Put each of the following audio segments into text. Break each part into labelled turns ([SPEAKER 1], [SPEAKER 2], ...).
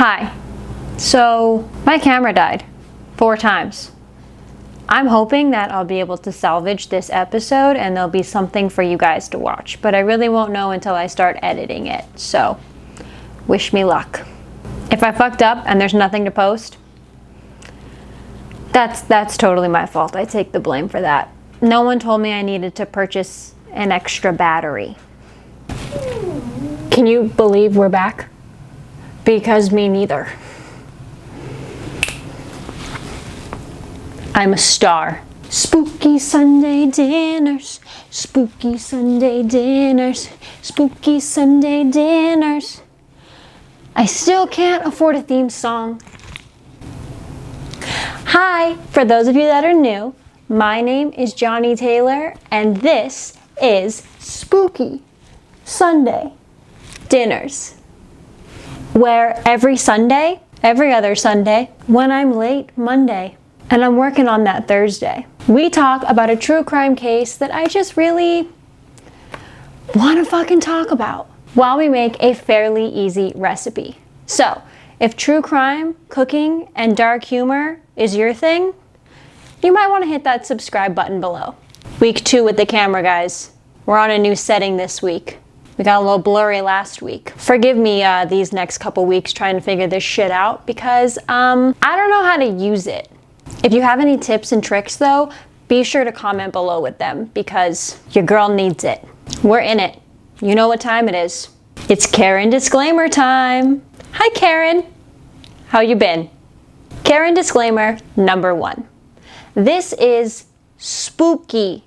[SPEAKER 1] Hi. So my camera died 4 times. I'm hoping that I'll be able to salvage this episode and there'll be something for you guys to watch, but I really won't know until I start editing it. So wish me luck. If I fucked up and there's nothing to post, that's totally my fault. I take the blame for that. No one told me I needed to purchase an extra battery. Can you believe we're back? Because me neither. I'm a star. Spooky Sunday dinners, spooky Sunday dinners, spooky Sunday dinners. I still can't afford a theme song. Hi, for those of you that are new, my name is Johnny Taylor and this is Spooky Sunday Dinners, where every other Sunday, when I'm late Monday, and I'm working on that Thursday, we talk about a true crime case that I just really want to fucking talk about while we make a fairly easy recipe. So, if true crime, cooking, and dark humor is your thing, you might want to hit that subscribe button below. Week 2 with the camera, guys. We're on a new setting this week. We got a little blurry last week. Forgive me these next couple weeks trying to figure this shit out because I don't know how to use it. If you have any tips and tricks though, be sure to comment below with them because your girl needs it. We're in it. You know what time it is. It's Karen disclaimer time. Hi Karen. How you been? Karen disclaimer number 1. This is spooky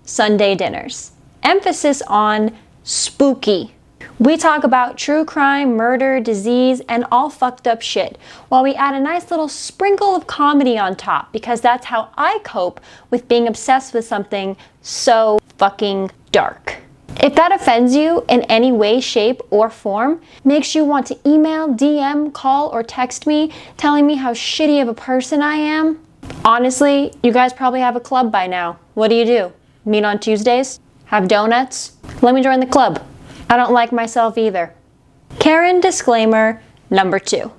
[SPEAKER 1] Sunday dinners. Emphasis on spooky. We talk about true crime, murder, disease, and all fucked up shit, while we add a nice little sprinkle of comedy on top, because that's how I cope with being obsessed with something so fucking dark. If that offends you in any way, shape, or form, makes you want to email, DM, call, or text me telling me how shitty of a person I am, honestly, you guys probably have a club by now. What do? Meet on Tuesdays? Have donuts? Let me join the club. I don't like myself either. Karen disclaimer number 2.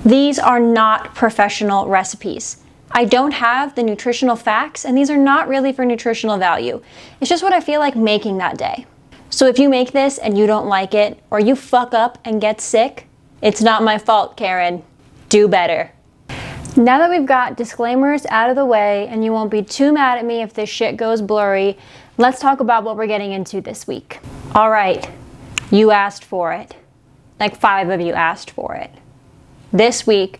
[SPEAKER 1] These are not professional recipes. I don't have the nutritional facts, and these are not really for nutritional value. It's just what I feel like making that day. So if you make this and you don't like it, or you fuck up and get sick, it's not my fault, Karen. Do better. Now that we've got disclaimers out of the way, and you won't be too mad at me if this shit goes blurry, let's talk about what we're getting into this week. All right, you asked for it. Like 5 of you asked for it. This week,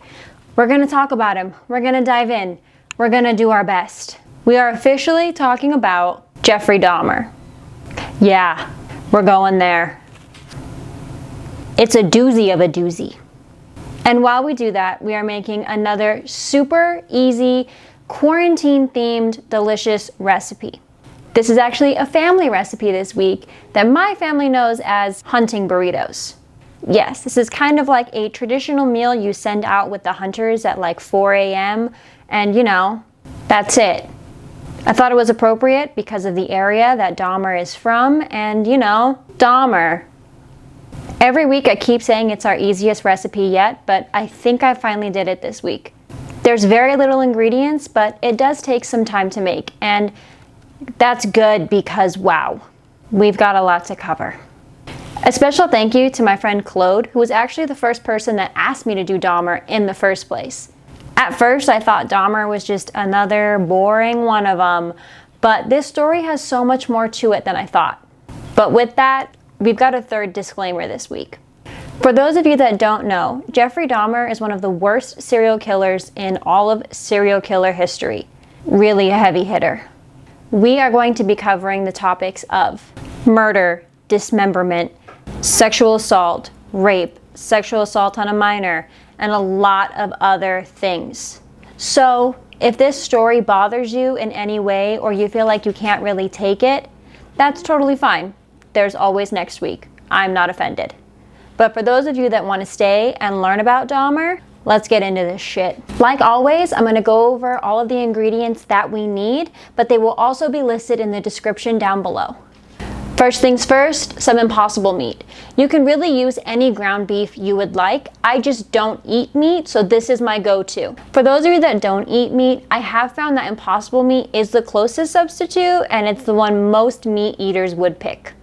[SPEAKER 1] we're gonna talk about him. We're gonna dive in. We're gonna do our best. We are officially talking about Jeffrey Dahmer. Yeah, we're going there. It's a doozy of a doozy. And while we do that, we are making another super easy, quarantine-themed, delicious recipe. This is actually a family recipe this week that my family knows as hunting burritos. Yes, this is kind of like a traditional meal you send out with the hunters at like 4 a.m. and you know, that's it. I thought it was appropriate because of the area that Dahmer is from and you know, Dahmer. Every week I keep saying it's our easiest recipe yet, but I think I finally did it this week. There's very little ingredients, but it does take some time to make, and that's good because wow, we've got a lot to cover. A special thank you to my friend Claude, who was actually the first person that asked me to do Dahmer in the first place. At first I thought Dahmer was just another boring one of them, but this story has so much more to it than I thought. But with that, we've got a third disclaimer this week. For those of you that don't know, Jeffrey Dahmer is one of the worst serial killers in all of serial killer history. Really a heavy hitter. We are going to be covering the topics of murder, dismemberment, sexual assault, rape, sexual assault on a minor, and a lot of other things. So if this story bothers you in any way or you feel like you can't really take it, that's totally fine. There's always next week. I'm not offended. But for those of you that want to stay and learn about Dahmer, let's get into this shit. Like always, I'm going to go over all of the ingredients that we need, but they will also be listed in the description down below. First things first, some Impossible meat. You can really use any ground beef you would like. I just don't eat meat, so this is my go-to. For those of you that don't eat meat, I have found that Impossible meat is the closest substitute, and it's the one most meat eaters would pick.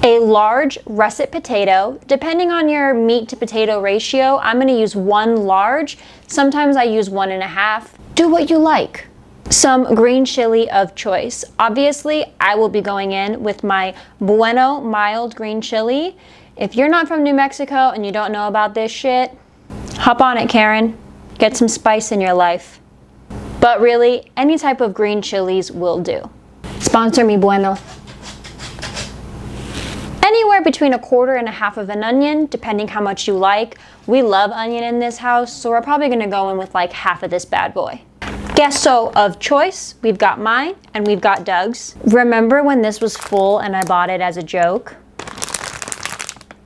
[SPEAKER 1] A large russet potato. Depending on your meat to potato ratio, I'm gonna use 1 large. Sometimes I use 1.5. Do what you like. Some green chili of choice. Obviously, I will be going in with my Bueno mild green chili. If you're not from New Mexico and you don't know about this shit, hop on it, Karen. Get some spice in your life. But really, any type of green chilies will do. Sponsor me, Bueno. Anywhere between 1/4 and 1/2 of an onion, depending how much you like. We love onion in this house, so we're probably gonna go in with like 1/2 of this bad boy. Queso of choice, we've got mine and we've got Doug's. Remember when this was full and I bought it as a joke?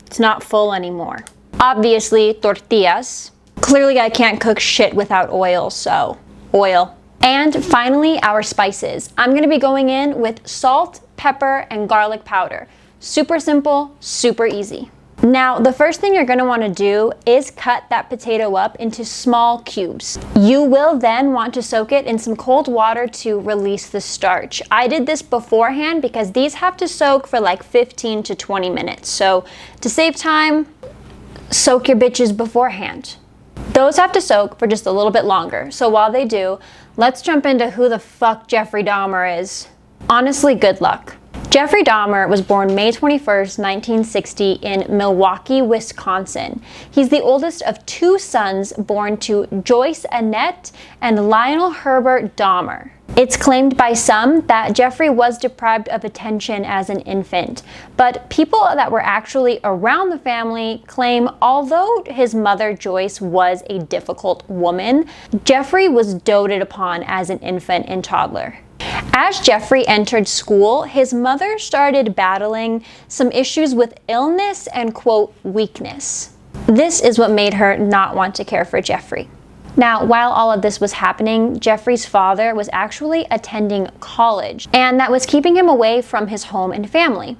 [SPEAKER 1] It's not full anymore. Obviously, tortillas. Clearly I can't cook shit without oil, so oil. And finally, our spices. I'm gonna be going in with salt, pepper, and garlic powder. Super simple, super easy. Now, the first thing you're gonna wanna do is cut that potato up into small cubes. You will then want to soak it in some cold water to release the starch. I did this beforehand because these have to soak for like 15 to 20 minutes. So to save time, soak your bitches beforehand. Those have to soak for just a little bit longer. So while they do, let's jump into who the fuck Jeffrey Dahmer is. Honestly, good luck. Jeffrey Dahmer was born May 21st, 1960 in Milwaukee, Wisconsin. He's the oldest of 2 sons born to Joyce Annette and Lionel Herbert Dahmer. It's claimed by some that Jeffrey was deprived of attention as an infant, but people that were actually around the family claim although his mother Joyce was a difficult woman, Jeffrey was doted upon as an infant and toddler. As Jeffrey entered school, his mother started battling some issues with illness and, quote, weakness. This is what made her not want to care for Jeffrey. Now, while all of this was happening, Jeffrey's father was actually attending college, and that was keeping him away from his home and family.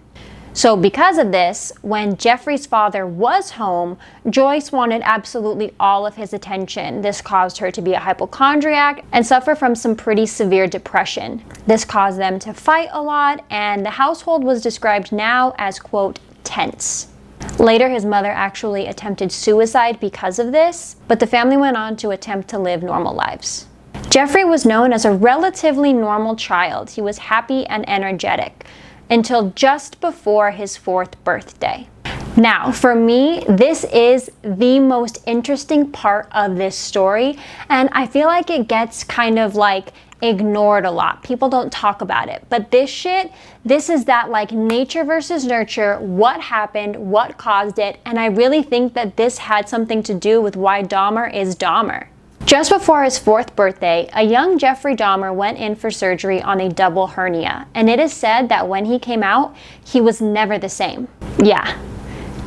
[SPEAKER 1] So because of this, when Jeffrey's father was home, Joyce wanted absolutely all of his attention. This caused her to be a hypochondriac and suffer from some pretty severe depression. This caused them to fight a lot, and the household was described now as, quote, tense. Later, his mother actually attempted suicide because of this, but the family went on to attempt to live normal lives. Jeffrey was known as a relatively normal child. He was happy and energetic until just before his 4th birthday. Now, for me, this is the most interesting part of this story, and I feel like it gets kind of like ignored a lot. People don't talk about it, but this is that like nature versus nurture, what happened, what caused it, and I really think that this had something to do with why Dahmer is Dahmer. Just before his 4th birthday, a young Jeffrey Dahmer went in for surgery on a double hernia, and it is said that when he came out, he was never the same. Yeah,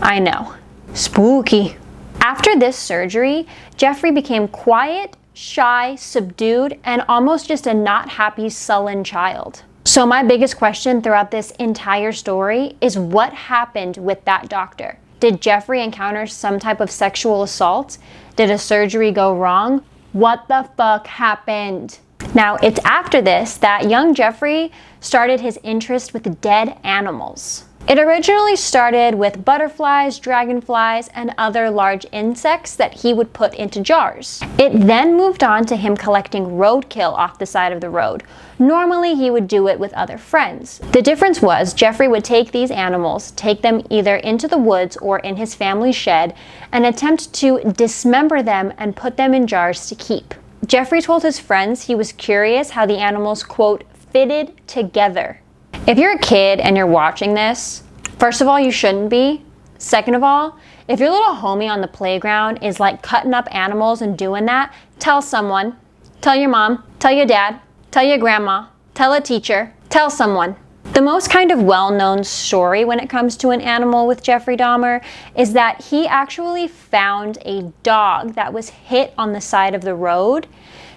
[SPEAKER 1] I know. Spooky. After this surgery, Jeffrey became quiet, shy, subdued, and almost just a not happy, sullen child. So my biggest question throughout this entire story is what happened with that doctor? Did Jeffrey encounter some type of sexual assault? Did a surgery go wrong? What the fuck happened? Now, it's after this that young Jeffrey started his interest with dead animals. It originally started with butterflies, dragonflies, and other large insects that he would put into jars. It then moved on to him collecting roadkill off the side of the road. Normally, he would do it with other friends. The difference was Jeffrey would take these animals, take them either into the woods or in his family's shed, and attempt to dismember them and put them in jars to keep. Jeffrey told his friends he was curious how the animals, quote, fitted together. If you're a kid and you're watching this, first of all, you shouldn't be. Second of all, if your little homie on the playground is like cutting up animals and doing that, tell someone. Tell your mom, tell your dad, tell your grandma, tell a teacher, tell someone. The most kind of well-known story when it comes to an animal with Jeffrey Dahmer is that he actually found a dog that was hit on the side of the road.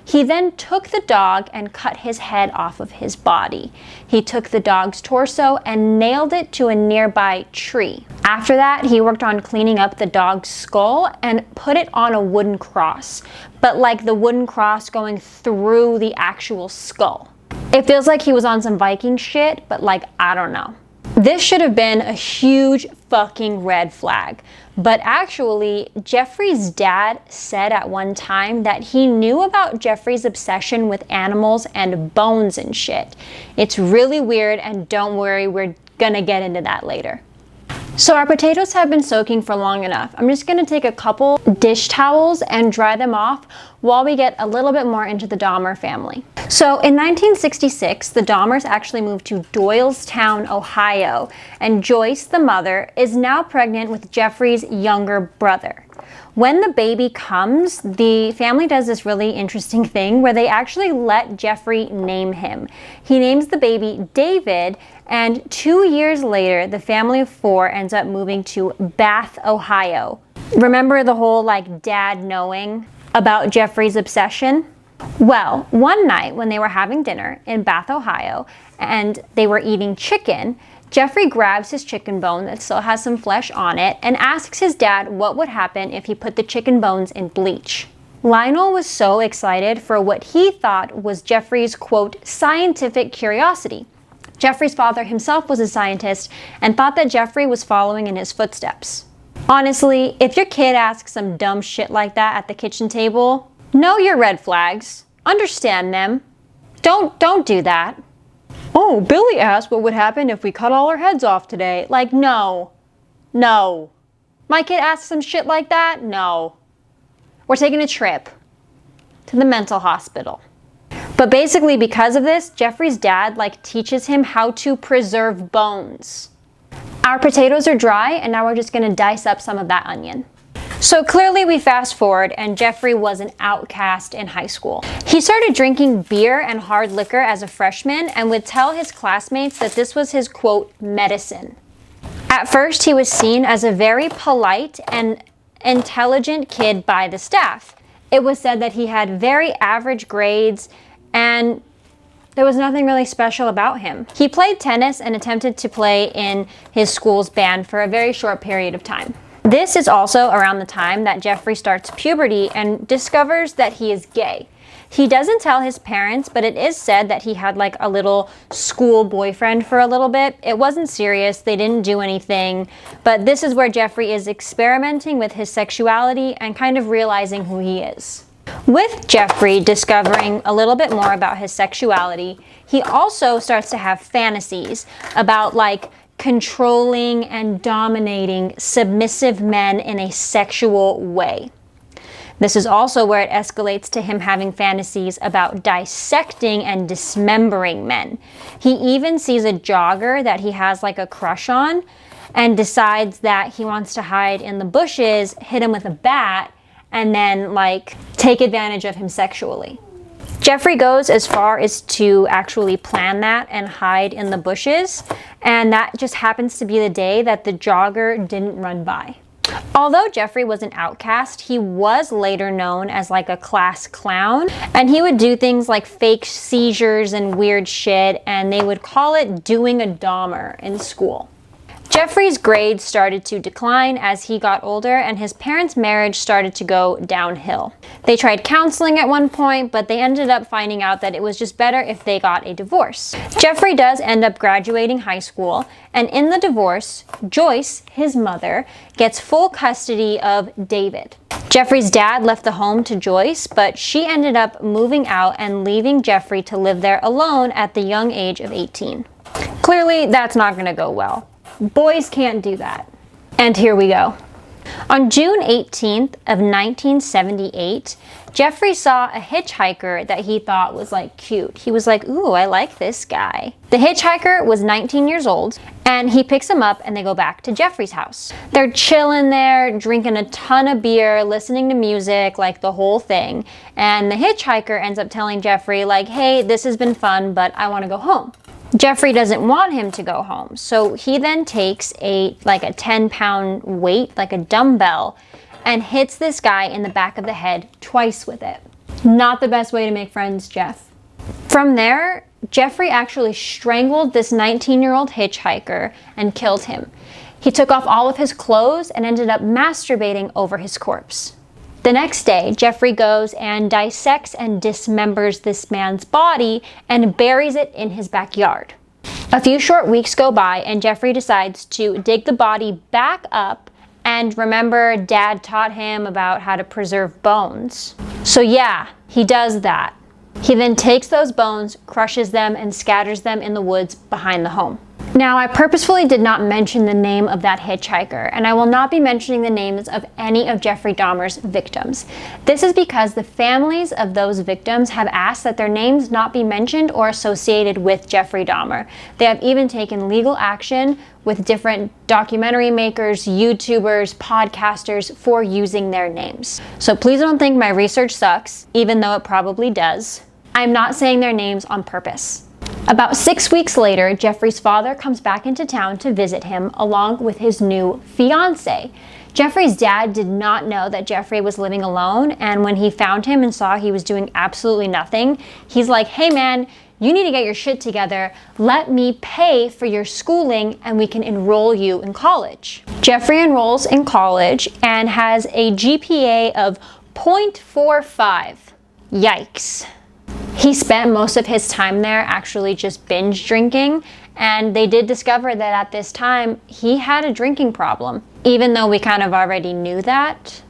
[SPEAKER 1] He then took the dog and cut his head off of his body. He took the dog's torso and nailed it to a nearby tree. After that, he worked on cleaning up the dog's skull and put it on a wooden cross, but like the wooden cross going through the actual skull. It feels like he was on some Viking shit, but like, I don't know. This should have been a huge fucking red flag. But actually, Jeffrey's dad said at one time that he knew about Jeffrey's obsession with animals and bones and shit. It's really weird, and don't worry, we're gonna get into that later. So our potatoes have been soaking for long enough. I'm just gonna take a couple dish towels and dry them off while we get a little bit more into the Dahmer family. So in 1966, the Dahmers actually moved to Doylestown, Ohio, and Joyce, the mother, is now pregnant with Jeffrey's younger brother. When the baby comes, the family does this really interesting thing where they actually let Jeffrey name him. He names the baby David, and 2 years later, the family of 4 ends up moving to Bath, Ohio. Remember the whole like dad knowing about Jeffrey's obsession? Well, one night when they were having dinner in Bath, Ohio, and they were eating chicken, Jeffrey grabs his chicken bone that still has some flesh on it and asks his dad what would happen if he put the chicken bones in bleach. Lionel was so excited for what he thought was Jeffrey's, quote, scientific curiosity. Jeffrey's father himself was a scientist and thought that Jeffrey was following in his footsteps. Honestly, if your kid asks some dumb shit like that at the kitchen table, know your red flags. Understand them. Don't do that. Oh, Billy asked what would happen if we cut all our heads off today. Like, no. No. My kid asks some shit like that? No. We're taking a trip to the mental hospital. But basically because of this, Jeffrey's dad like teaches him how to preserve bones. Our potatoes are dry, and now we're just gonna dice up some of that onion. So clearly we fast forward, and Jeffrey was an outcast in high school. He started drinking beer and hard liquor as a freshman and would tell his classmates that this was his, quote, medicine. At first, he was seen as a very polite and intelligent kid by the staff. It was said that he had very average grades, and there was nothing really special about him. He played tennis and attempted to play in his school's band for a very short period of time. This is also around the time that Jeffrey starts puberty and discovers that he is gay. He doesn't tell his parents, but it is said that he had like a little school boyfriend for a little bit. It wasn't serious, they didn't do anything, but this is where Jeffrey is experimenting with his sexuality and kind of realizing who he is. With Jeffrey discovering a little bit more about his sexuality, he also starts to have fantasies about like controlling and dominating submissive men in a sexual way. This is also where it escalates to him having fantasies about dissecting and dismembering men. He even sees a jogger that he has like a crush on and decides that he wants to hide in the bushes, hit him with a bat, and then like take advantage of him sexually. Jeffrey goes as far as to actually plan that and hide in the bushes, and that just happens to be the day that the jogger didn't run by. Although Jeffrey was an outcast, he was later known as like a class clown, and he would do things like fake seizures and weird shit, and they would call it doing a Dahmer in school. Jeffrey's grades started to decline as he got older, and his parents' marriage started to go downhill. They tried counseling at one point, but they ended up finding out that it was just better if they got a divorce. Jeffrey does end up graduating high school, and in the divorce, Joyce, his mother, gets full custody of David. Jeffrey's dad left the home to Joyce, but she ended up moving out and leaving Jeffrey to live there alone at the young age of 18. Clearly, that's not going to go well. Boys can't do that. And here we go. On June 18th of 1978, Jeffrey saw a hitchhiker that he thought was like cute. He was like, ooh, I like this guy. The hitchhiker was 19 years old, and he picks him up and they go back to Jeffrey's house. They're chilling there, drinking a ton of beer, listening to music, like the whole thing. And the hitchhiker ends up telling Jeffrey like, hey, this has been fun, but I want to go home. Jeffrey doesn't want him to go home, so he then takes a 10-pound weight, like a dumbbell, and hits this guy in the back of the head twice with it. Not the best way to make friends, Jeff. From there, Jeffrey actually strangled this 19-year-old hitchhiker and killed him. He took off all of his clothes and ended up masturbating over his corpse. The next day, Jeffrey goes and dissects and dismembers this man's body and buries it in his backyard. A few short weeks go by and Jeffrey decides to dig the body back up, and remember, Dad taught him about how to preserve bones. So yeah, he does that. He then takes those bones, crushes them, and scatters them in the woods behind the home. Now, I purposefully did not mention the name of that hitchhiker, and I will not be mentioning the names of any of Jeffrey Dahmer's victims. This is because the families of those victims have asked that their names not be mentioned or associated with Jeffrey Dahmer. They have even taken legal action with different documentary makers, YouTubers, podcasters for using their names. So please don't think my research sucks, even though it probably does. I'm not saying their names on purpose. About 6 weeks later, Jeffrey's father comes back into town to visit him along with his new fiance. Jeffrey's dad did not know that Jeffrey was living alone, and when he found him and saw he was doing absolutely nothing, he's like, "Hey man, you need to get your shit together. Let me pay for your schooling and we can enroll you in college." Jeffrey enrolls in college and has a GPA of 0.45. Yikes. He spent most of his time there actually just binge drinking, and they did discover that at this time he had a drinking problem, even though we kind of already knew that.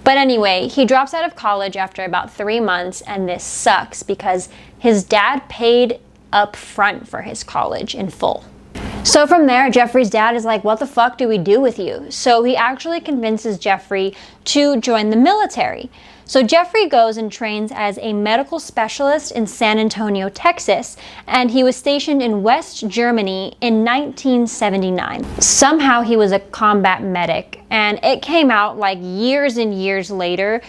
[SPEAKER 1] But anyway, he drops out of college after about 3 months, and this sucks because his dad paid up front for his college in full. So from there, Jeffrey's dad is like, "What the fuck do we do with you?" So he actually convinces Jeffrey to join the military. So Jeffrey goes and trains as a medical specialist in San Antonio, Texas, and he was stationed in West Germany in 1979. Somehow he was a combat medic, and it came out like years and years later.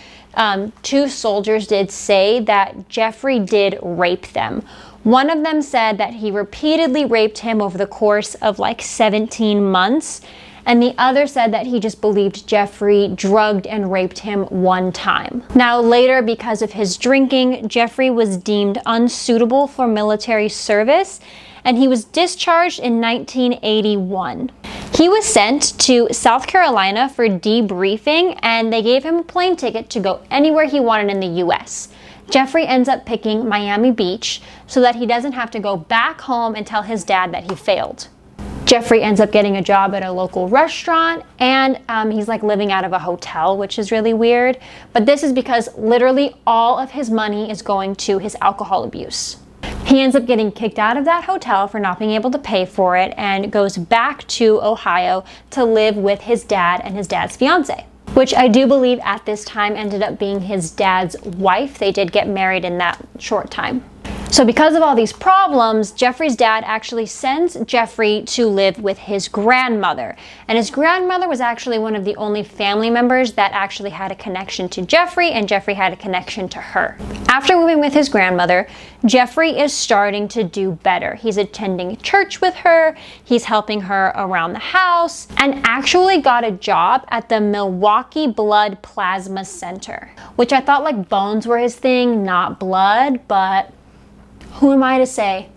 [SPEAKER 1] 2 soldiers did say that Jeffrey did rape them. One of them said that he repeatedly raped him over the course of like 17 months. And the other said that he just believed Jeffrey drugged and raped him one time. Now later, because of his drinking, Jeffrey was deemed unsuitable for military service, and he was discharged in 1981. He was sent to South Carolina for debriefing, and they gave him a plane ticket to go anywhere he wanted in the US. Jeffrey ends up picking Miami Beach so that he doesn't have to go back home and tell his dad that he failed. Jeffrey ends up getting a job at a local restaurant, and he's like living out of a hotel, which is really weird. But this is because literally all of his money is going to his alcohol abuse. He ends up getting kicked out of that hotel for not being able to pay for it and goes back to Ohio to live with his dad and his dad's fiance, which I do believe at this time ended up being his dad's wife. They did get married in that short time. So because of all these problems, Jeffrey's dad actually sends Jeffrey to live with his grandmother. And his grandmother was actually one of the only family members that actually had a connection to Jeffrey, and Jeffrey had a connection to her. After moving with his grandmother, Jeffrey is starting to do better. He's attending church with her, he's helping her around the house, and actually got a job at the Milwaukee Blood Plasma Center, which I thought like bones were his thing, not blood, but who am I to say?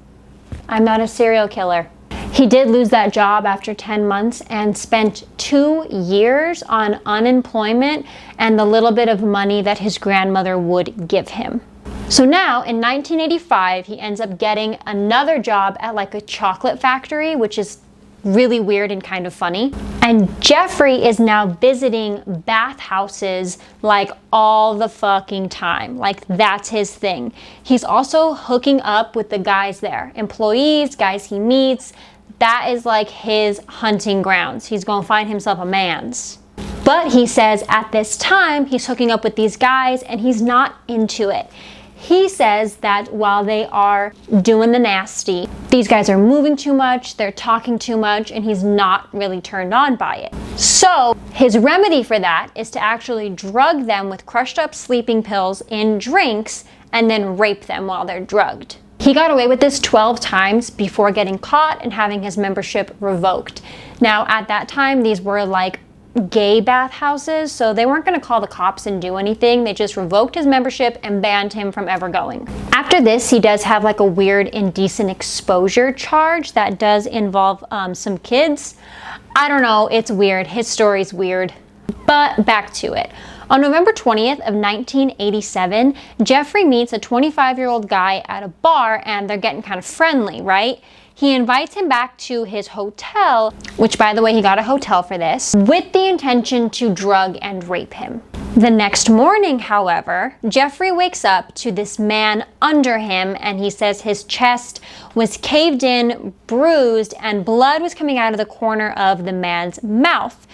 [SPEAKER 1] I'm not a serial killer. He did lose that job after 10 months and spent 2 years on unemployment and the little bit of money that his grandmother would give him. So now in 1985, he ends up getting another job at like a chocolate factory, which is really weird and kind of funny. And Jeffrey is now visiting bathhouses like all the fucking time. Like that's his thing. He's also hooking up with the guys there, employees, guys he meets. That is like his hunting grounds. He's gonna find himself a man's. But he says at this time he's hooking up with these guys and he's not into it. He says that while they are doing the nasty, these guys are moving too much, they're talking too much, and he's not really turned on by it. So his remedy for that is to actually drug them with crushed up sleeping pills in drinks and then rape them while they're drugged. He got away with this 12 times before getting caught and having his membership revoked. Now at that time, these were like gay bathhouses, so they weren't going to call the cops and do anything. They just revoked his membership and banned him from ever going. After this, he does have like a weird indecent exposure charge that does involve some kids. I don't know, it's weird. His story's weird. But back to it. On November 20th of 1987, Jeffrey meets a 25-year-old guy at a bar and they're getting kind of friendly, right? He invites him back to his hotel, which by the way, he got a hotel for this, with the intention to drug and rape him. The next morning, however, Jeffrey wakes up to this man under him and he says his chest was caved in, bruised, and blood was coming out of the corner of the man's mouth.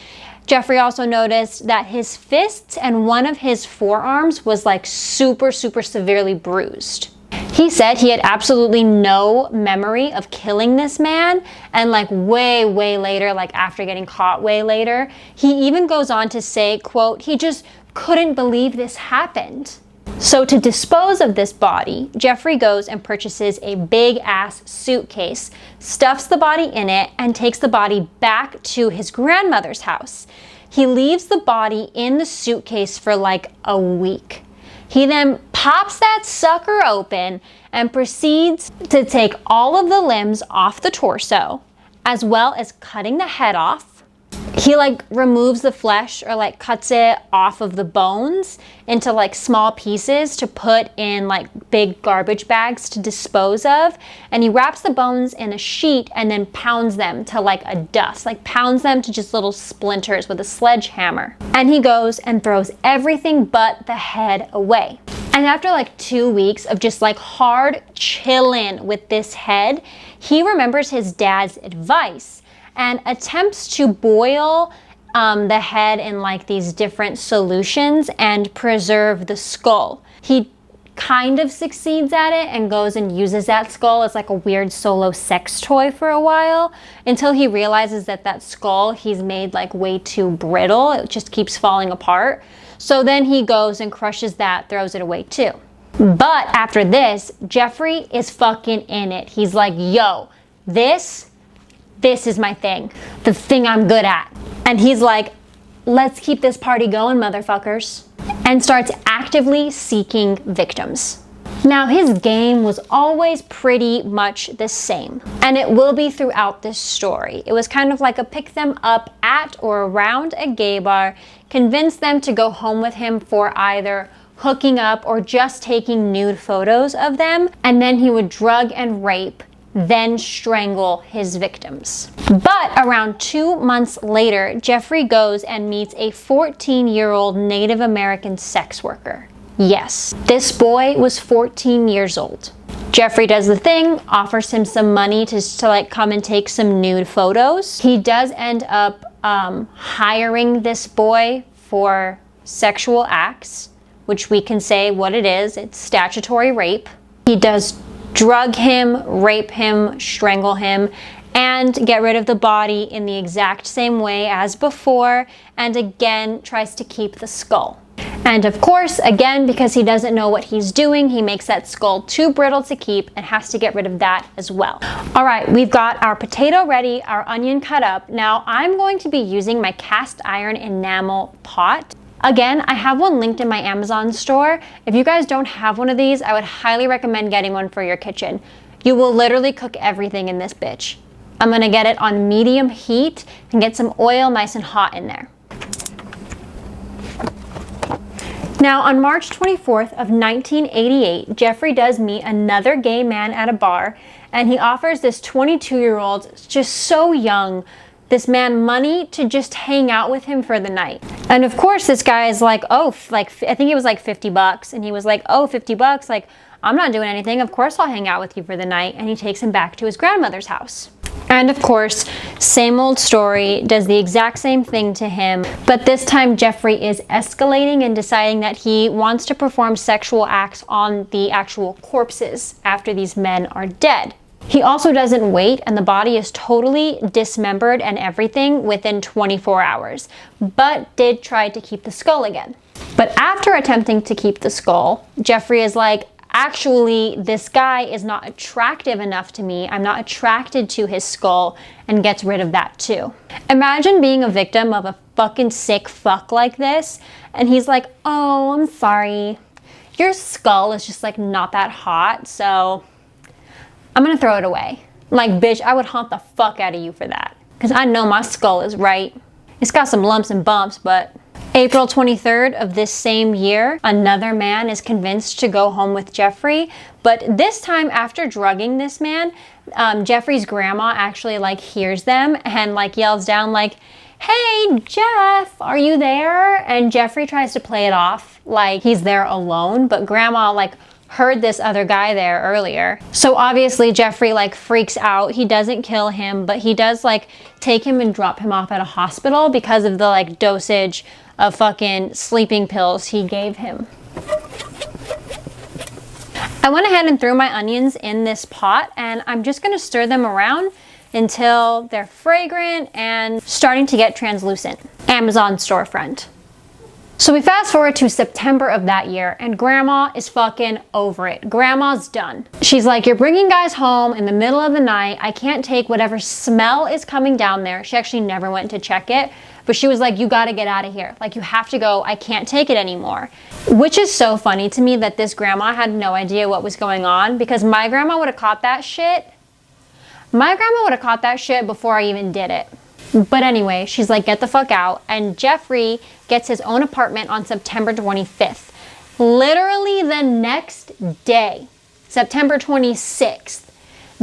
[SPEAKER 1] Jeffrey also noticed that his fists and one of his forearms was like super severely bruised. He said he had absolutely no memory of killing this man, and like way later, like after getting caught way later, he even goes on to say, quote, he just couldn't believe this happened. So to dispose of this body, Jeffrey goes and purchases a big ass suitcase, stuffs the body in it, and takes the body back to his grandmother's house. He leaves the body in the suitcase for like a week. He then pops that sucker open and proceeds to take all of the limbs off the torso, as well as cutting the head off. He like removes the flesh or like cuts it off of the bones into like small pieces to put in like big garbage bags to dispose of. And he wraps the bones in a sheet and then pounds them to like a dust, like pounds them to just little splinters with a sledgehammer. And he goes and throws everything but the head away. And after like 2 weeks of just like hard chilling with this head, he remembers his dad's advice and attempts to boil the head in like these different solutions and preserve the skull. He kind of succeeds at it and goes and uses that skull as like a weird solo sex toy for a while, until he realizes that that skull he's made like way too brittle. It just keeps falling apart. So then he goes and crushes that, throws it away too. But after this, Jeffrey is fucking in it. He's like, yo, this is my thing, the thing I'm good at. And he's like, let's keep this party going, motherfuckers. And starts actively seeking victims. Now, his game was always pretty much the same, and it will be throughout this story. It was kind of like a pick them up at or around a gay bar, convince them to go home with him for either hooking up or just taking nude photos of them, and then he would drug and rape, then strangle his victims. But around 2 months later, Jeffrey goes and meets a 14-year-old Native American sex worker. Yes, this boy was 14 years old. Jeffrey does the thing, offers him some money to like come and take some nude photos. He does end up hiring this boy for sexual acts, which we can say what it is. It's statutory rape. He does drug him, rape him, strangle him, and get rid of the body in the exact same way as before, and again tries to keep the skull. And of course, again, because he doesn't know what he's doing, he makes that skull too brittle to keep and has to get rid of that as well. All right, we've got our potato ready, our onion cut up. Now I'm going to be using my cast iron enamel pot. Again, I have one linked in my Amazon store. If you guys don't have one of these, I would highly recommend getting one for your kitchen. You will literally cook everything in this bitch. I'm gonna get it on medium heat and get some oil nice and hot in there. Now, on March 24th of 1988, Jeffrey does meet another gay man at a bar, and he offers this 22-year-old, just so young, this man money to just hang out with him for the night. And of course, this guy is like, oh, like, I think it was like 50 bucks. And he was like, oh, 50 bucks, like, I'm not doing anything. Of course I'll hang out with you for the night. And he takes him back to his grandmother's house. And of course, same old story, does the exact same thing to him. But this time Jeffrey is escalating and deciding that he wants to perform sexual acts on the actual corpses after these men are dead. He also doesn't wait, and the body is totally dismembered and everything within 24 hours, but did try to keep the skull again. But after attempting to keep the skull, Jeffrey is like, actually, this guy is not attractive enough to me. I'm not attracted to his skull, and gets rid of that too. Imagine being a victim of a fucking sick fuck like this, and he's like, oh, I'm sorry. Your skull is just like not that hot, so I'm gonna throw it away. Like, bitch, I would haunt the fuck out of you for that. Because I know my skull is right. It's got some lumps and bumps, but... April 23rd of this same year, another man is convinced to go home with Jeffrey, but this time after drugging this man, Jeffrey's grandma actually like hears them and like yells down like, hey, Jeff, are you there? And Jeffrey tries to play it off like he's there alone, but grandma like heard this other guy there earlier. So obviously Jeffrey like freaks out. He doesn't kill him, but he does like take him and drop him off at a hospital because of the like dosage of fucking sleeping pills he gave him. I went ahead and threw my onions in this pot, and I'm just gonna stir them around until they're fragrant and starting to get translucent. Amazon storefront. So we fast forward to September of that year, and grandma is fucking over it. Grandma's done. She's like, you're bringing guys home in the middle of the night. I can't take whatever smell is coming down there. She actually never went to check it, but she was like, you gotta get out of here. Like, you have to go. I can't take it anymore. Which is so funny to me that this grandma had no idea what was going on, because my grandma would have caught that shit. My grandma would have caught that shit before I even did it. But anyway, she's like, get the fuck out. And Jeffrey gets his own apartment on September 25th. Literally the next day, September 26th,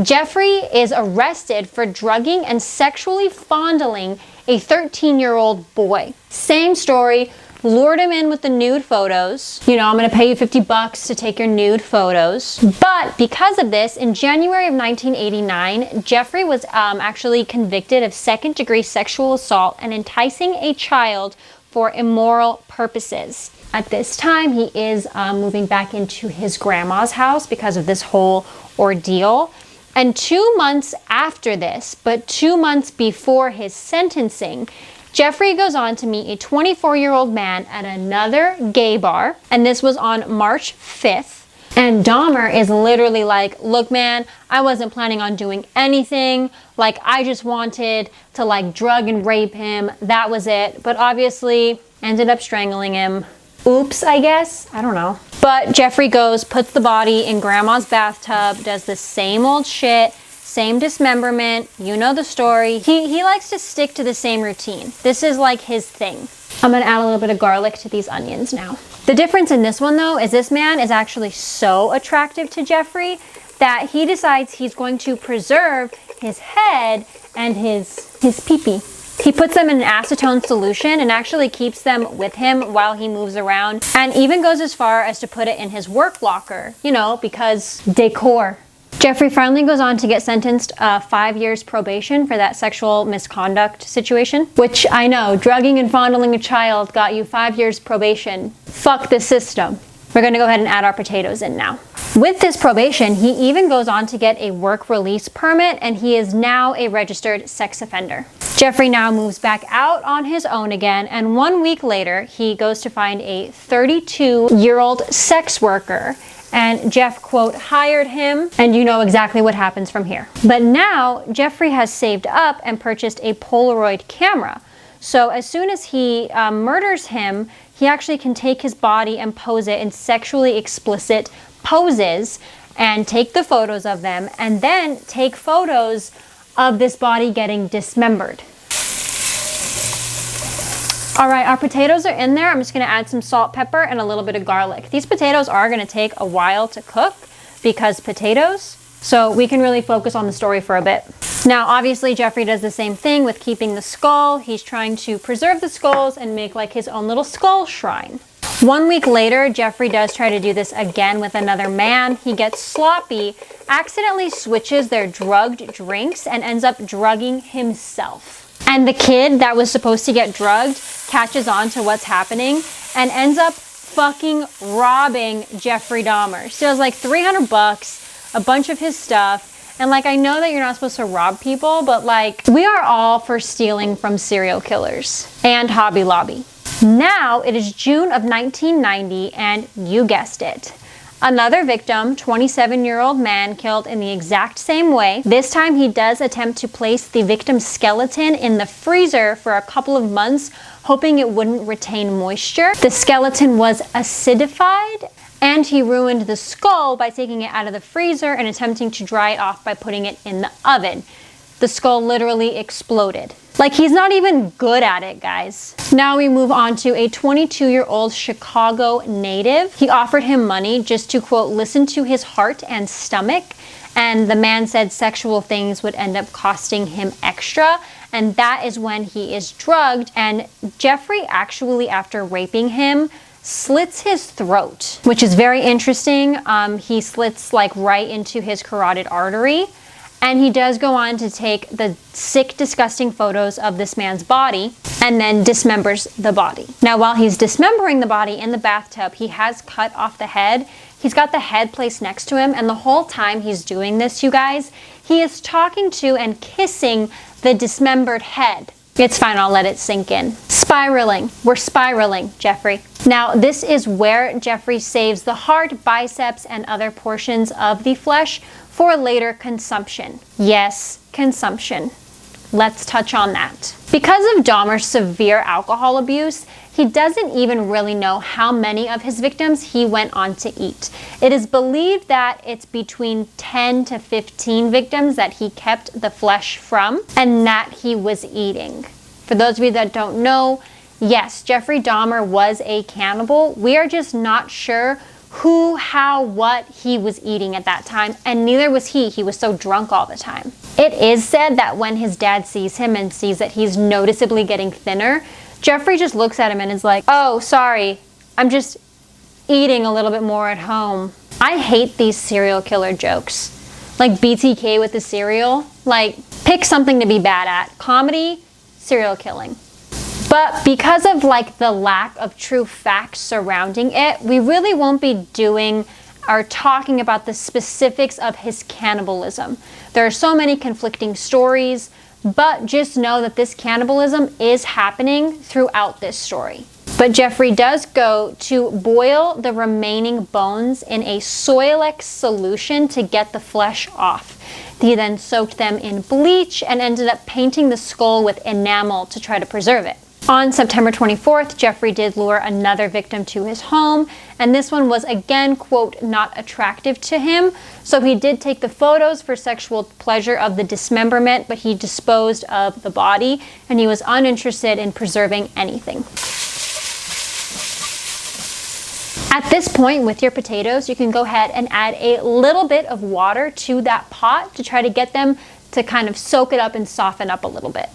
[SPEAKER 1] Jeffrey is arrested for drugging and sexually fondling a 13-year-old boy. Same story, lured him in with the nude photos. You know, I'm gonna pay you $50 to take your nude photos. But because of this, in January of 1989, Jeffrey was actually convicted of second-degree sexual assault and enticing a child for immoral purposes. At this time, he is moving back into his grandma's house because of this whole ordeal. And 2 months after this, but 2 months before his sentencing, Jeffrey goes on to meet a 24-year-old man at another gay bar, and this was on March 5th. And Dahmer is literally like, look man, I wasn't planning on doing anything. Like, I just wanted to like drug and rape him. That was it. But obviously ended up strangling him. Oops, I guess. I don't know. But Jeffrey goes, puts the body in grandma's bathtub, does the same old shit, same dismemberment. You know the story. He likes to stick to the same routine. This is like his thing. I'm gonna add a little bit of garlic to these onions now. The difference in this one though is this man is actually so attractive to Jeffrey that he decides he's going to preserve his head and his pee-pee. He puts them in an acetone solution and actually keeps them with him while he moves around, and even goes as far as to put it in his work locker, you know, because decor. Jeffrey finally goes on to get sentenced 5 years probation for that sexual misconduct situation, which I know, drugging and fondling a child got you 5 years probation. Fuck the system. We're gonna go ahead and add our potatoes in now. With this probation, he even goes on to get a work release permit, and he is now a registered sex offender. Jeffrey now moves back out on his own again, and 1 week later, he goes to find a 32-year-old sex worker, and Jeff, quote, hired him, and you know exactly what happens from here. But now, Jeffrey has saved up and purchased a Polaroid camera. So as soon as he murders him, he actually can take his body and pose it in sexually explicit poses and take the photos of them, and then take photos of this body getting dismembered. All right, our potatoes are in there. I'm just gonna add some salt, pepper, and a little bit of garlic. These potatoes are gonna take a while to cook because potatoes, so we can really focus on the story for a bit. Now, obviously, Jeffrey does the same thing with keeping the skull. He's trying to preserve the skulls and make like his own little skull shrine. 1 week later, Jeffrey does try to do this again with another man. He gets sloppy, accidentally switches their drugged drinks, and ends up drugging himself. And the kid that was supposed to get drugged catches on to what's happening and ends up fucking robbing Jeffrey Dahmer. Steals like $300, a bunch of his stuff. And like, I know that you're not supposed to rob people, but like, we are all for stealing from serial killers and Hobby Lobby. Now it is June of 1990, and you guessed it. Another victim, 27-year-old man killed in the exact same way. This time he does attempt to place the victim's skeleton in the freezer for a couple of months, hoping it wouldn't retain moisture. The skeleton was acidified, and he ruined the skull by taking it out of the freezer and attempting to dry it off by putting it in the oven. The skull literally exploded. Like, he's not even good at it, guys. Now we move on to a 22-year-old Chicago native. He offered him money just to, quote, listen to his heart and stomach. And the man said sexual things would end up costing him extra. And that is when he is drugged. And Jeffrey actually, after raping him, slits his throat, which is very interesting. He slits like right into his carotid artery. And he does go on to take the sick, disgusting photos of this man's body and then dismembers the body. Now, while he's dismembering the body in the bathtub, he has cut off the head. He's got the head placed next to him, and the whole time he's doing this, you guys, he is talking to and kissing the dismembered head. It's fine, I'll let it sink in. Spiraling. We're spiraling, Jeffrey. Now, this is where Jeffrey saves the heart, biceps, and other portions of the flesh for later consumption. Yes, consumption. Let's touch on that. Because of Dahmer's severe alcohol abuse, he doesn't even really know how many of his victims he went on to eat. It is believed that it's between 10 to 15 victims that he kept the flesh from and that he was eating. For those of you that don't know, yes, Jeffrey Dahmer was a cannibal. We are just not sure who, how, what he was eating at that time, and neither was he. He was so drunk all the time. It is said that when his dad sees him and sees that he's noticeably getting thinner, Jeffrey just looks at him and is like, oh, sorry, I'm just eating a little bit more at home. I hate these serial killer jokes. Like BTK with the cereal. Like, pick something to be bad at. Comedy, serial killing. But because of like the lack of true facts surrounding it, we really won't be doing or talking about the specifics of his cannibalism. There are so many conflicting stories, but just know that this cannibalism is happening throughout this story. But Jeffrey does go to boil the remaining bones in a Soilex solution to get the flesh off. He then soaked them in bleach and ended up painting the skull with enamel to try to preserve it. On September 24th, Jeffrey did lure another victim to his home, and this one was again, quote, not attractive to him. So he did take the photos for sexual pleasure of the dismemberment, but he disposed of the body, and he was uninterested in preserving anything. At this point with your potatoes, you can go ahead and add a little bit of water to that pot to try to get them to kind of soak it up and soften up a little bit.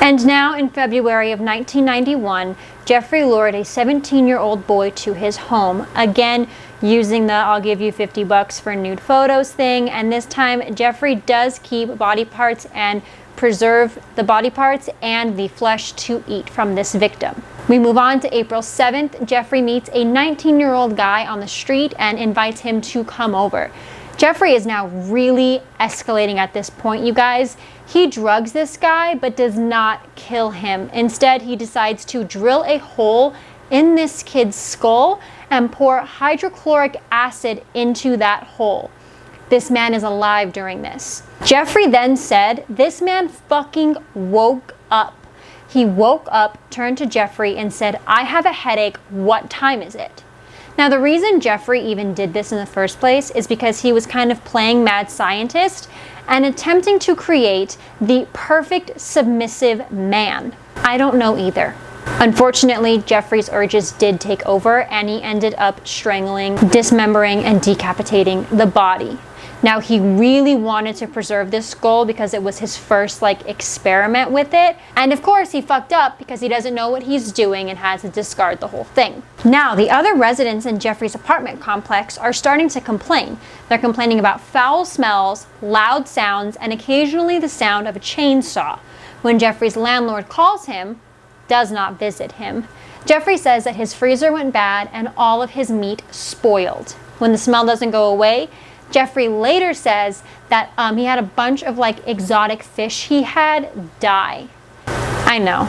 [SPEAKER 1] And now in February of 1991, Jeffrey lured a 17-year-old boy to his home, again using the I'll give you $50 for nude photos thing, and this time Jeffrey does keep body parts and preserve the body parts and the flesh to eat from this victim. We move on to April 7th. Jeffrey meets a 19-year-old guy on the street and invites him to come over. Jeffrey is now really escalating at this point, you guys. He drugs this guy but does not kill him. Instead, he decides to drill a hole in this kid's skull and pour hydrochloric acid into that hole. This man is alive during this. Jeffrey then said this man fucking woke up. He woke up, turned to Jeffrey and said, I have a headache, what time is it? Now, the reason Jeffrey even did this in the first place is because he was kind of playing mad scientist and attempting to create the perfect submissive man. I don't know either. Unfortunately, Jeffrey's urges did take over and he ended up strangling, dismembering, and decapitating the body. Now, he really wanted to preserve this skull because it was his first experiment with it. And of course he fucked up because he doesn't know what he's doing and has to discard the whole thing. Now, the other residents in Jeffrey's apartment complex are starting to complain. They're complaining about foul smells, loud sounds, and occasionally the sound of a chainsaw. When Jeffrey's landlord calls him, does not visit him. Jeffrey says that his freezer went bad and all of his meat spoiled. When the smell doesn't go away, Jeffrey later says that he had a bunch of exotic fish he had die. I know.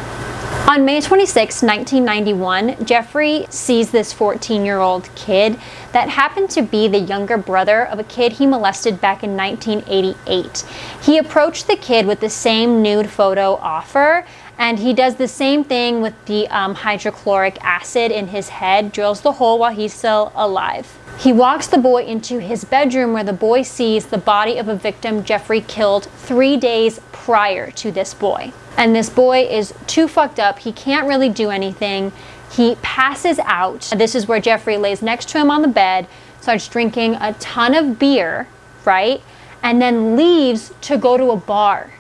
[SPEAKER 1] On May 26, 1991, Jeffrey sees this 14-year-old kid that happened to be the younger brother of a kid he molested back in 1988. He approached the kid with the same nude photo offer, and he does the same thing with the hydrochloric acid in his head, drills the hole while he's still alive. He walks the boy into his bedroom where the boy sees the body of a victim Jeffrey killed 3 days prior to this boy. And this boy is too fucked up. He can't really do anything. He passes out. This is where Jeffrey lays next to him on the bed, starts drinking a ton of beer, right? And then leaves to go to a bar.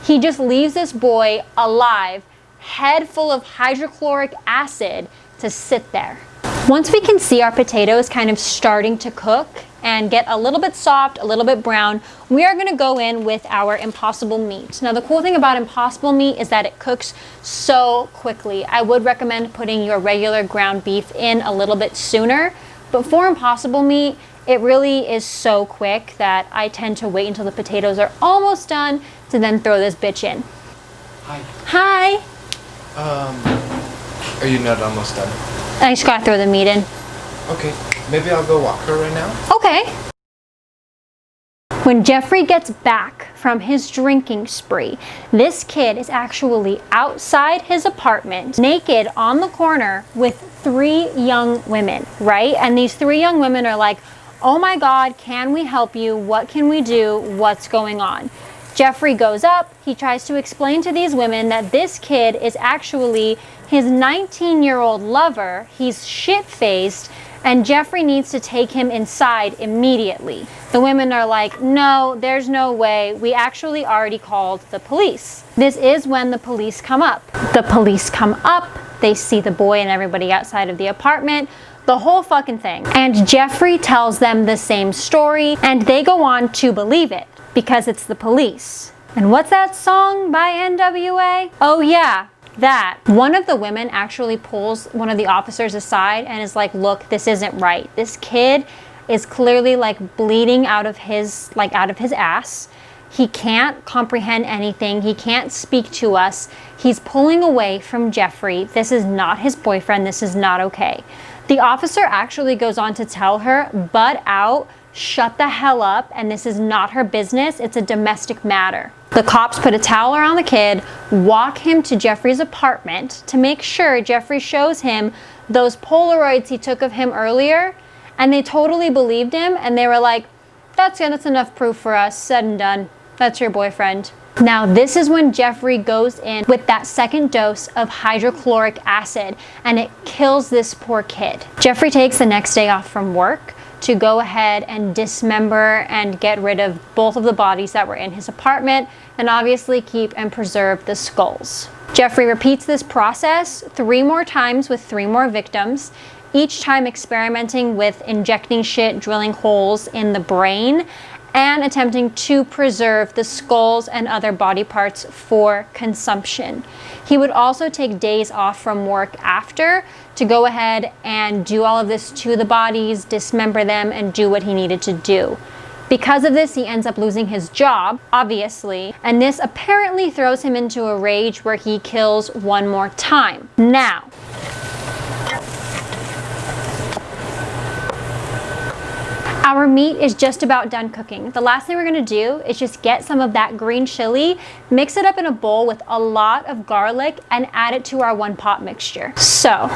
[SPEAKER 1] He just leaves this boy alive, head full of hydrochloric acid, to sit there. Once we can see our potatoes kind of starting to cook and get a little bit soft, a little bit brown, we are going to go in with our Impossible meat. Now the cool thing about Impossible meat is that it cooks so quickly. I would recommend putting your regular ground beef in a little bit sooner, but for Impossible meat, it really is so quick that I tend to wait until the potatoes are almost done to then throw this bitch in.
[SPEAKER 2] Hi.
[SPEAKER 1] Hi.
[SPEAKER 2] Are you not almost done?
[SPEAKER 1] I just gotta throw the meat in.
[SPEAKER 2] Okay, maybe I'll go walk her right now.
[SPEAKER 1] Okay. When Jeffrey gets back from his drinking spree, this kid is actually outside his apartment, naked on the corner with 3 young women, right? And these 3 young women are like, oh my God, can we help you? What can we do? What's going on? Jeffrey goes up, he tries to explain to these women that this kid is actually his 19-year-old lover. He's shit-faced, and Jeffrey needs to take him inside immediately. The women are like, no, there's no way. We actually already called the police. This is when the police come up. The police come up, they see the boy and everybody outside of the apartment, the whole fucking thing. And Jeffrey tells them the same story, and they go on to believe it because it's the police. And what's that song by NWA? Oh yeah, that. One of the women actually pulls one of the officers aside and is like, look, this isn't right. This kid is clearly like bleeding out of his ass. He can't comprehend anything. He can't speak to us. He's pulling away from Jeffrey. This is not his boyfriend. This is not okay. The officer actually goes on to tell her, butt out, shut the hell up, and this is not her business. It's a domestic matter. The cops put a towel around the kid, walk him to Jeffrey's apartment to make sure Jeffrey shows him those Polaroids he took of him earlier, and they totally believed him, and they were like, that's enough proof for us, said and done. That's your boyfriend. Now this is when Jeffrey goes in with that second dose of hydrochloric acid, and it kills this poor kid. Jeffrey takes the next day off from work to go ahead and dismember and get rid of both of the bodies that were in his apartment, and obviously keep and preserve the skulls. Jeffrey repeats this process 3 more times with 3 more victims, each time experimenting with injecting shit, drilling holes in the brain, and attempting to preserve the skulls and other body parts for consumption. He would also take days off from work after to go ahead and do all of this to the bodies, dismember them, and do what he needed to do. Because of this, he ends up losing his job, obviously, and this apparently throws him into a rage where he kills 1 more time. Now, our meat is just about done cooking. The last thing we're gonna do is just get some of that green chili, mix it up in a bowl with a lot of garlic, and add it to our 1-pot mixture. So,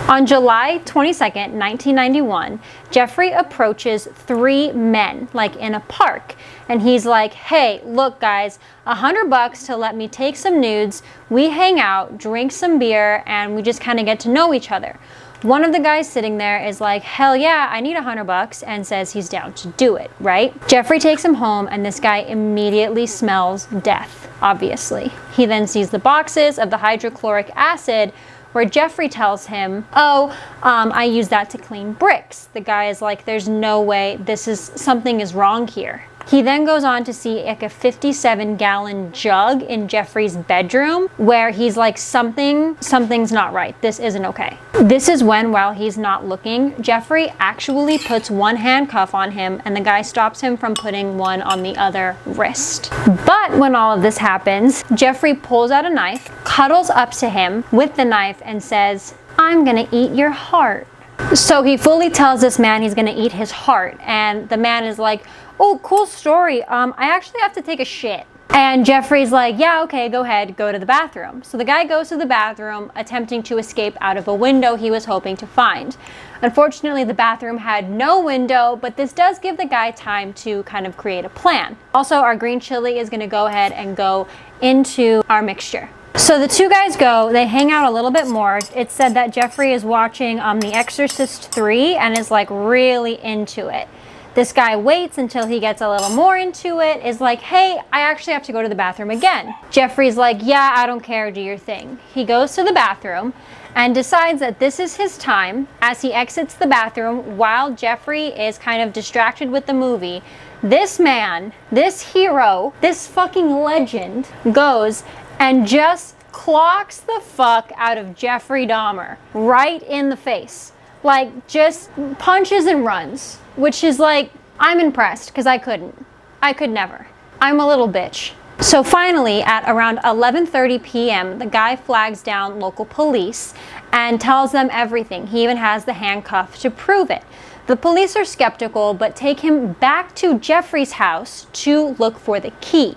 [SPEAKER 1] on July 22nd, 1991, Jeffrey approaches 3 men, like in a park, and he's like, hey, look guys, $100 to let me take some nudes, we hang out, drink some beer, and we just kind of get to know each other. One of the guys sitting there is like, hell yeah, I need $100, and says he's down to do it, right? Jeffrey takes him home, and this guy immediately smells death, obviously. He then sees the boxes of the hydrochloric acid, where Jeffrey tells him, oh, I use that to clean bricks. The guy is like, there's no way, something is wrong here. He then goes on to see like a 57-gallon jug in Jeffrey's bedroom where he's like, something's not right. This isn't okay. This is when, while he's not looking, Jeffrey actually puts one handcuff on him and the guy stops him from putting one on the other wrist. But when all of this happens, Jeffrey pulls out a knife, cuddles up to him with the knife and says, "I'm gonna eat your heart." So he fully tells this man he's gonna eat his heart, and the man is like, "Oh, cool story. I actually have to take a shit." And Jeffrey's like, "Yeah, okay, go ahead, go to the bathroom." So the guy goes to the bathroom, attempting to escape out of a window he was hoping to find. Unfortunately, the bathroom had no window, but this does give the guy time to kind of create a plan. Also, our green chili is gonna go ahead and go into our mixture. So the two guys go, they hang out a little bit more. It's said that Jeffrey is watching The Exorcist 3 and is like really into it. This guy waits until he gets a little more into it, is like, "Hey, I actually have to go to the bathroom again." Jeffrey's like, "Yeah, I don't care, do your thing." He goes to the bathroom and decides that this is his time. As he exits the bathroom, while Jeffrey is kind of distracted with the movie, this man, this hero, this fucking legend goes and just clocks the fuck out of Jeffrey Dahmer right in the face. Like, just punches and runs, which is like, I'm impressed because I couldn't. I could never. I'm a little bitch. So finally, at around 11:30 p.m., the guy flags down local police and tells them everything. He even has the handcuff to prove it. The police are skeptical, but take him back to Jeffrey's house to look for the key.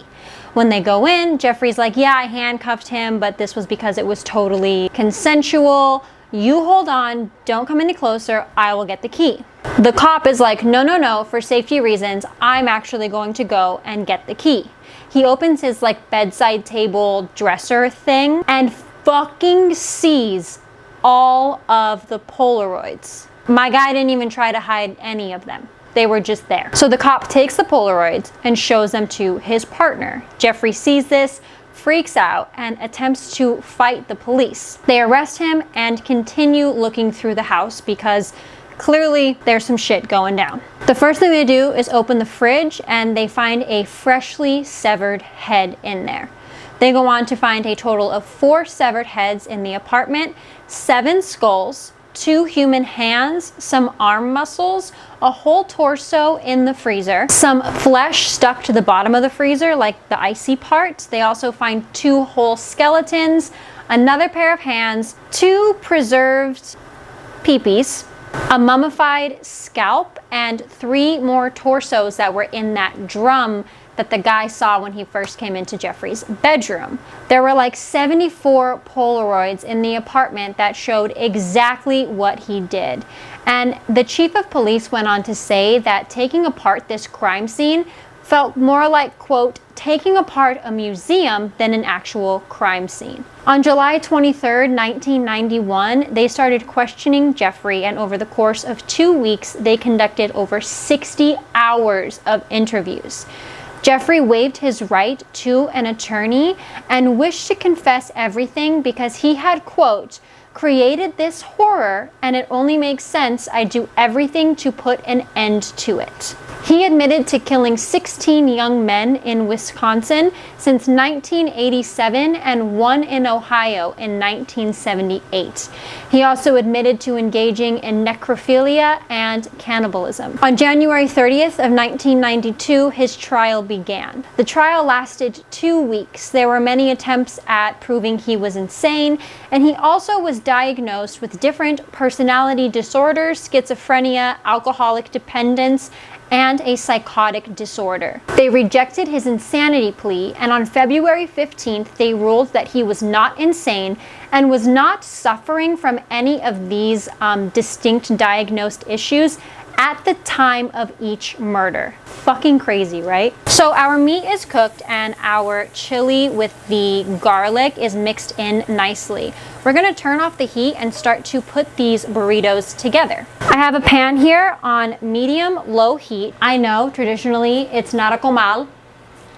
[SPEAKER 1] When they go in, Jeffrey's like, "Yeah, I handcuffed him, but this was because it was totally consensual. You hold on, don't come any closer, I will get the key." The cop is like, no, for safety reasons, I'm actually going to go and get the key. He opens his like bedside table dresser thing and fucking sees all of the Polaroids. My guy didn't even try to hide any of them. They were just there. So the cop takes the Polaroids and shows them to his partner. Jeffrey sees this, freaks out, and attempts to fight the police. They arrest him and continue looking through the house because clearly there's some shit going down. The first thing they do is open the fridge and they find a freshly severed head in there. They go on to find a total of 4 severed heads in the apartment, 7 skulls, 2 human hands, some arm muscles, a whole torso in the freezer, some flesh stuck to the bottom of the freezer, like the icy part. They also find 2 whole skeletons, another pair of hands, 2 preserved peepees, a mummified scalp, and 3 more torsos that were in that drum that the guy saw when he first came into Jeffrey's bedroom. There were like 74 Polaroids in the apartment that showed exactly what he did. And the chief of police went on to say that taking apart this crime scene felt more like, quote, taking apart a museum than an actual crime scene. On July 23rd, 1991, they started questioning Jeffrey, and over the course of 2 weeks, they conducted over 60 hours of interviews. Jeffrey waived his right to an attorney and wished to confess everything because he had, quote, created this horror and it only makes sense I do everything to put an end to it. He admitted to killing 16 young men in Wisconsin since 1987 and 1 in Ohio in 1978. He also admitted to engaging in necrophilia and cannibalism. On January 30th of 1992, his trial began. The trial lasted 2 weeks. There were many attempts at proving he was insane, and he also was diagnosed with different personality disorders, schizophrenia, alcoholic dependence, and a psychotic disorder. They rejected his insanity plea, and on February 15th, they ruled that he was not insane and was not suffering from any of these distinct diagnosed issues at the time of each murder. Fucking crazy, right? So our meat is cooked and our chili with the garlic is mixed in nicely. We're gonna turn off the heat and start to put these burritos together. I have a pan here on medium-low heat. I know traditionally it's not a comal,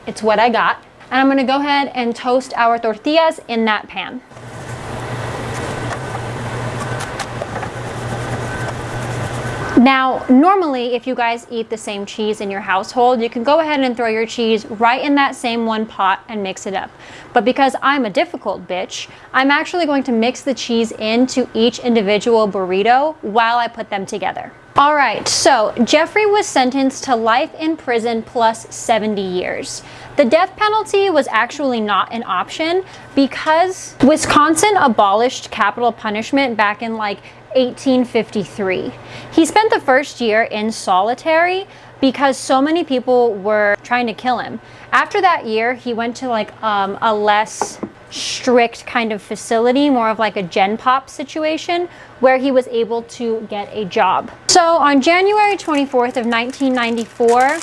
[SPEAKER 1] it's what I got. And I'm gonna go ahead and toast our tortillas in that pan. Now, normally, if you guys eat the same cheese in your household, you can go ahead and throw your cheese right in that same one pot and mix it up. But because I'm a difficult bitch, I'm actually going to mix the cheese into each individual burrito while I put them together. All right, so Jeffrey was sentenced to life in prison plus 70 years. The death penalty was actually not an option because Wisconsin abolished capital punishment back in like 1853. He spent the first year in solitary because so many people were trying to kill him. After that year, he went to like a less strict kind of facility, more of like a Gen Pop situation, where he was able to get a job. So on January 24th of 1994,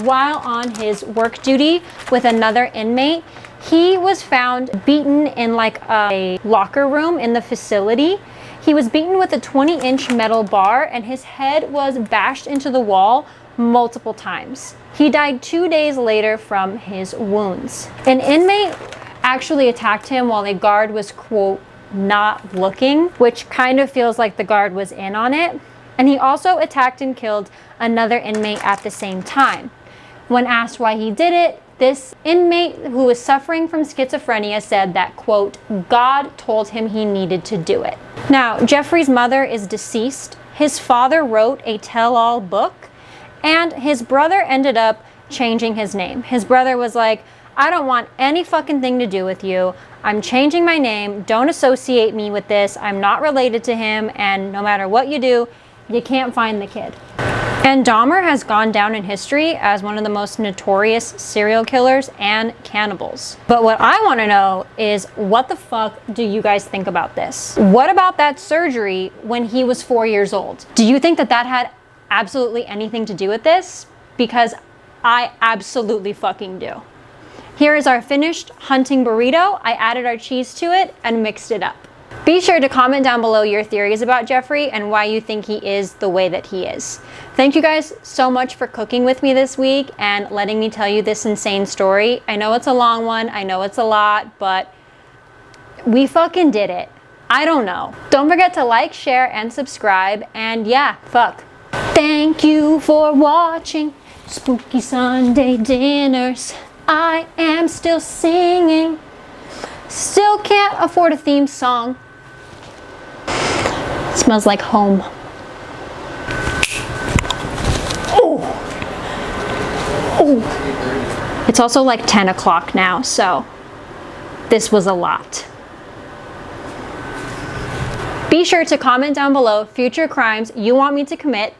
[SPEAKER 1] while on his work duty with another inmate, he was found beaten in like a locker room in the facility. He was beaten with a 20-inch metal bar and his head was bashed into the wall multiple times. He died 2 days later from his wounds. An inmate actually attacked him while a guard was, quote, not looking, which kind of feels like the guard was in on it. And he also attacked and killed another inmate at the same time. When asked why he did it, this inmate who was suffering from schizophrenia said that, quote, God told him he needed to do it. Now, Jeffrey's mother is deceased. His father wrote a tell-all book, and his brother ended up changing his name. His brother was like, I don't want any fucking thing to do with you. I'm changing my name. Don't associate me with this. I'm not related to him, and no matter what you do, you can't find the kid. And Dahmer has gone down in history as one of the most notorious serial killers and cannibals. But what I want to know is, what the fuck do you guys think about this? What about that surgery when he was 4 years old? Do you think that that had absolutely anything to do with this? Because I absolutely fucking do. Here is our finished hunting burrito. I added our cheese to it and mixed it up. Be sure to comment down below your theories about Jeffrey and why you think he is the way that he is. Thank you guys so much for cooking with me this week and letting me tell you this insane story. I know it's a long one, I know it's a lot, but we fucking did it. I don't know. Don't forget to like, share, and subscribe, and yeah, fuck. Thank you for watching Spooky Sunday Dinners. I am still singing. Still can't afford a theme song. Smells like home. Oh. Oh. It's also like 10 o'clock now, so this was a lot. Be sure to comment down below future crimes you want me to commit